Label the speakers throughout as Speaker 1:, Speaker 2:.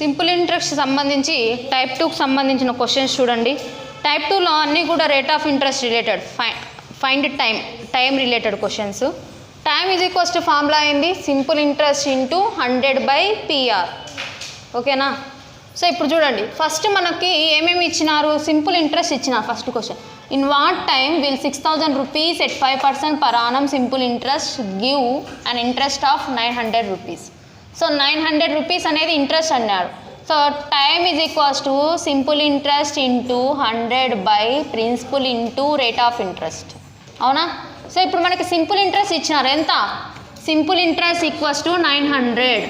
Speaker 1: Simple interest సంబంధించి type 2కి సంబంధించిన క్వశ్చన్స్ చూడండి. టైప్ 2లో అన్నీ కూడా rate of interest related, find time related questions. Time is equals to formula ఏంది? Simple interest into 100/PR. ఓకేనా? సో ఇప్పుడు చూడండి, ఫస్ట్ మనకి ఏమేమి ఇచ్చినారు? సింపుల్ ఇంట్రెస్ట్ ఇచ్చినారు. First question, in what time will 6,000 rupees at 5% per annum simple interest give an interest of 900 rupees. So 900 rupees అనేది interest అన్నారు. So time is equals to simple interest into 100 principal into rate of interest. అవునా? So ఇప్పుడు మనకి simple interest ఇచ్చినారు. ఎంత? Simple interest equals to 900,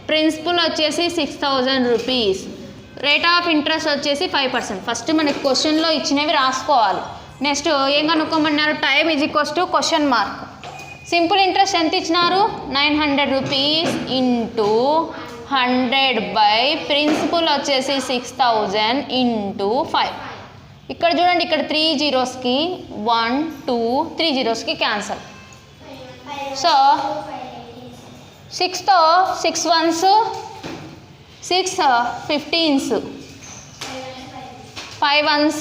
Speaker 1: principal వచ్చేసి 6,000 rupees, rate of interest వచ్చేసి 5%. First మనకి క్వశ్చన్లో ఇచ్చినవి రాసుకోవాలి. నెక్స్ట్ ఏం కనుక్కోమన్నారు? Time is equals to question mark. Simple interest ఎంత ఇచ్చినారు? 900 rupees ఇంటూ 100 ప్రిన్సిపల్ వచ్చేసి 6,000 ఇంటూ 5. ఇక్కడ చూడండి, ఇక్కడ 3 zeros-కి 1 2 3 zeros-కి క్యాన్సల్. సో 6తో 6 ones 6 15s, 5 ones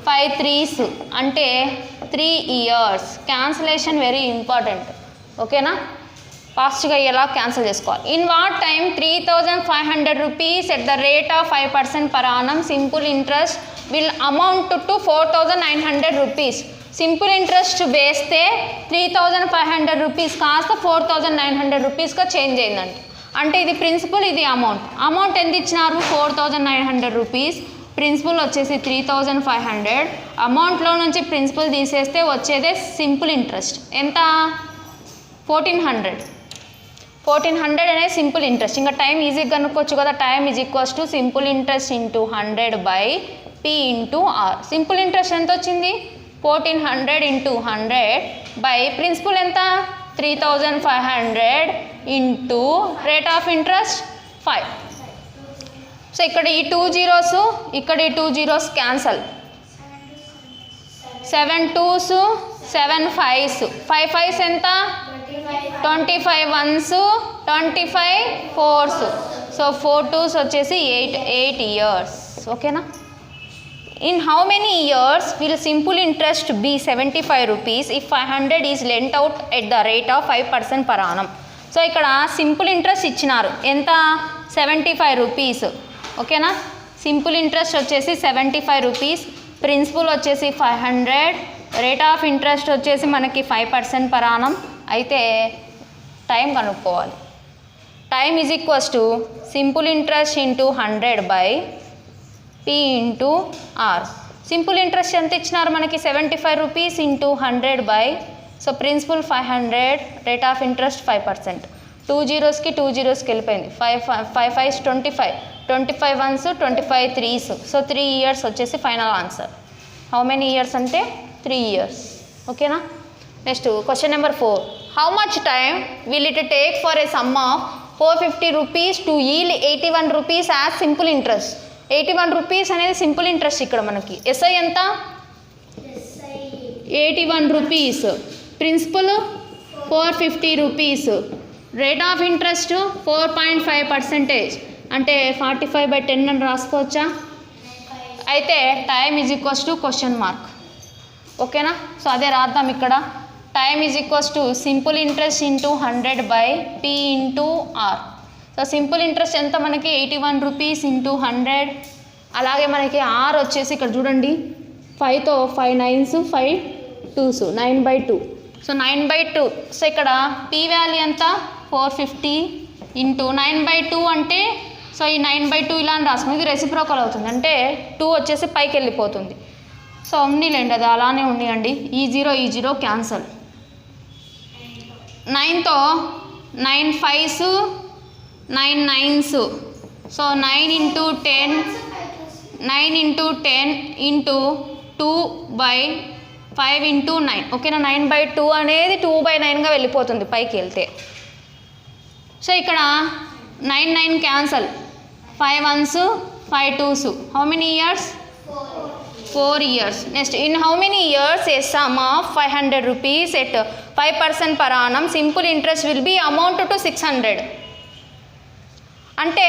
Speaker 1: 5 3s అంటే 3 years. Cancellation very important. ఓకేనా? ఫాస్ట్గా ఎలా క్యాన్సిల్ చేసుకోవాలి. In what time 3,500 rupees at the rate of 5% per annum simple interest will amount to 4,900 rupees. Simple interest వేస్తే 3,500 rupees కాస్త 4,900 rupeesగా చేంజ్ అయిందంట. అంటే ఇది ప్రిన్సిపల్, ఇది అమౌంట్ ఎంత ఇచ్చినారు? 4,900 rupees, ప్రిన్సిపల్ వచ్చేసి 3,500. అమౌంట్లో నుంచి ప్రిన్సిపల్ తీసేస్తే వచ్చేదే సింపుల్ ఇంట్రెస్ట్. ఎంత? 1,400 అనేది సింపుల్ ఇంట్రెస్ట్. ఇంకా టైం ఈజీగా కనుక్కోవచ్చు కదా. Time is equals to simple interest into 100/P into R. Simple interest ఎంత వచ్చింది? 1,400 ఇంటూ 100 ప్రిన్సిపల్ ఎంత? 3,500 into rate of interest 5. So ఇక్కడ ఈ 2 zeros, ఇక్కడ ఈ 2 zeros cancel. 7 2s 7 5s, 5 5s ఎంత? 25 ones 25 4s. సో 4 2s వచ్చేసి 8 years. ఓకేనా? In how many years will simple interest be 75 rupees if 500 is lent out at the rate of 5% per annum. So ఇక్కడ simple interest ఇచ్చినారు. ఎంత? 75 rupees. ఓకేనా? Simple interest వచ్చేసి 75 rupees, principal వచ్చేసి 500, rate of interest వచ్చేసి మనకి 5% per annum. అయితే time కనుక్కోవాలి. Time is equals to simple interest into 100/P into R. Simple interest ఎంత ఇచ్చినారు మనకి? 75 rupees into 100 so principal 500, rate of interest 5%. 2 zeros-కి 2 zeros-కి వెళ్ళిపోయింది. 5 5s 25, 25 ones 25 3s. So 3 years వచ్చేసి final answer. How many years అంటే 3 years. ఓకేనా? Next question number 4, how much time will it take for a some of 450 rupees to yield 81 rupees as simple interest? 81 rupees అనేది simple interest. ఇక్కడ మనకి SI ఎంత? 81 rupees, principal 450 rupees, rate of interest 4.5%, అంటే 45/10 అని రాసుకోవచ్చా? అయితే time is equals to question mark. ఓకేనా? So అదే రాద్దాం ఇక్కడ. Time is equals to simple interest into 100/P into R. So simple interest ఎంత మనకి? 81 rupees ఇంటూ 100. అలాగే మనకి R వచ్చేసి ఇక్కడ చూడండి, 5తో 5 9s 5 2s 9/2. సో 9/2. సో ఇక్కడ P వాల్యూ ఎంత? 450 ఇంటూ 9/2 అంటే సో ఈ 9/2 ఇలా అని రాసుకుని ఇది రెసిప్రోకల్ అవుతుంది. అంటే 2 వచ్చేసి పైకి వెళ్ళిపోతుంది. సో ఉన్నీలేండి, అది అలానే ఉండేయండి. ఈ 0 క్యాన్సల్. 9తో 9 5s 9 9s. So 9 into 10 into 2/5 into 9. ఓకేనా? 9/2 అనేది 2/9గా వెళ్ళిపోతుంది పైకి వెళ్తే. సో ఇక్కడ 9 9 cancel. 5 ones 5 2s. How many years? 4 years. Next, in how many years a sum of 500 rupees at 5% per annum simple interest will be amount to 600? అంటే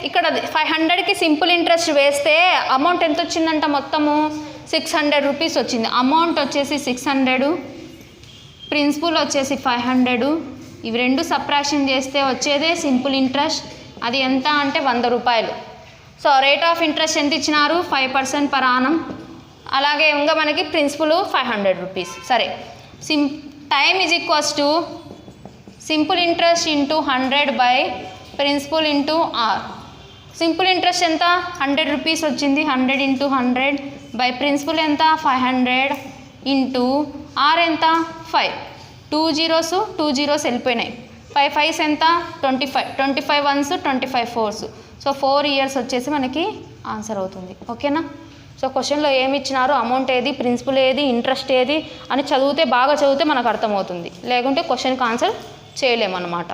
Speaker 1: ఇక్కడ 500కి simple interest వేస్తే amount ఎంత వచ్చిందంట మొత్తము 600 రూపీస్ వచ్చింది. అమౌంట్ వచ్చేసి 600, principal వచ్చేసి 500. ఇవి రెండు సబ్ట్రాక్షన్ చేస్తే వచ్చేదే సింపుల్ ఇంట్రెస్ట్. అది ఎంత అంటే 100 రూపాయలు. సో రేట్ ఆఫ్ ఇంట్రెస్ట్ ఎంత ఇచ్చినారు? 5% పర్ ఆనం. అలాగే ఇంకా మనకి ప్రిన్సిపల్ 500 రూపీస్. సరే, time is equals to simple interest into 100 by principal into R. Simple interest ఎంత? 100 రూపీస్ వచ్చింది. 100 ఇంటూ 100 బై ప్రిన్సిపల్ ఎంత? 500 ఇంటూ ఆర్ ఎంత? 5. 2 zeros వెళ్ళిపోయినాయి. 5 5s ఎంత? 25. 25 1s 25 4s. సో 4 years వచ్చేసి మనకి ఆన్సర్ అవుతుంది. ఓకేనా? సో క్వశ్చన్లో ఏమి ఇచ్చినారు, అమౌంట్ ఏది, ప్రిన్సిపల్ ఏది, ఇంట్రెస్ట్ ఏది అని చదివితే బాగా చదివితే మనకు అర్థమవుతుంది. లేకుంటే క్వశ్చన్కి ఆన్సర్ చేయలేమన్నమాట.